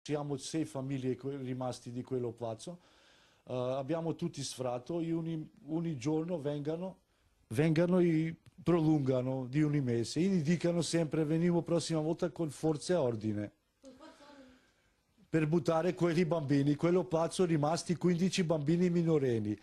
Siamo 6 famiglie rimasti di quello palazzo, abbiamo tutti sfratto e ogni giorno vengono e prolungano di un mese e dicono sempre veniamo prossima volta con forza e ordine per buttare quei bambini. Quello palazzo rimasti 15 bambini minorenni.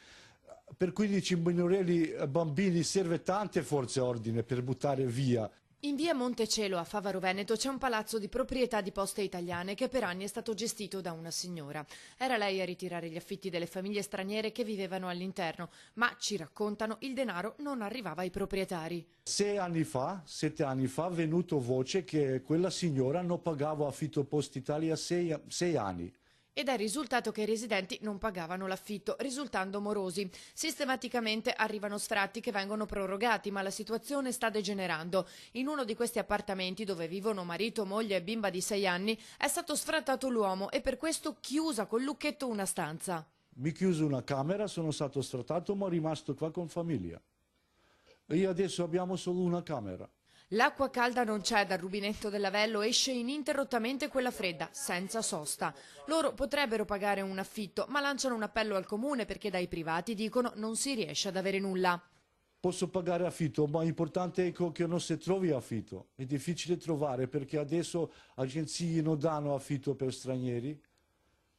Per 15 minorenni bambini serve tante forze e ordine per buttare via. In via Montecelo a Favaro Veneto c'è un palazzo di proprietà di Poste Italiane che per anni è stato gestito da una signora. Era lei a ritirare gli affitti delle famiglie straniere che vivevano all'interno, ma ci raccontano il denaro non arrivava ai proprietari. 7 anni fa è venuto voce che quella signora non pagava affitto Poste Italia 6 anni. Ed è risultato che i residenti non pagavano l'affitto, risultando morosi. Sistematicamente arrivano sfratti che vengono prorogati, ma la situazione sta degenerando. In uno di questi appartamenti, dove vivono marito, moglie e bimba di 6 anni, è stato sfrattato l'uomo e per questo chiusa col lucchetto una stanza. Mi chiuso una camera, sono stato sfrattato, ma rimasto qua con famiglia. E adesso abbiamo solo una camera. L'acqua calda non c'è, dal rubinetto del lavello esce ininterrottamente quella fredda, senza sosta. Loro potrebbero pagare un affitto, ma lanciano un appello al comune perché dai privati, dicono, non si riesce ad avere nulla. Posso pagare affitto, ma l'importante è che non si trovi affitto. È difficile trovare perché adesso agenzie non danno affitto per stranieri.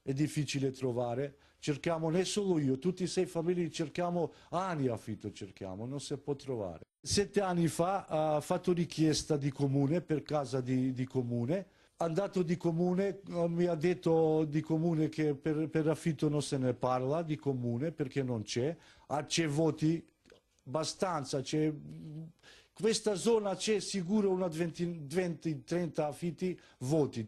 È difficile trovare. Cerchiamo, non solo io, tutti 6 famiglie cerchiamo, anni affitto cerchiamo, non si può trovare. 7 anni fa ha fatto richiesta di comune, per casa di comune, andato di comune, mi ha detto di comune che per affitto non se ne parla di comune perché non c'è voti abbastanza, questa zona c'è sicuro una 20-30 affitti voti.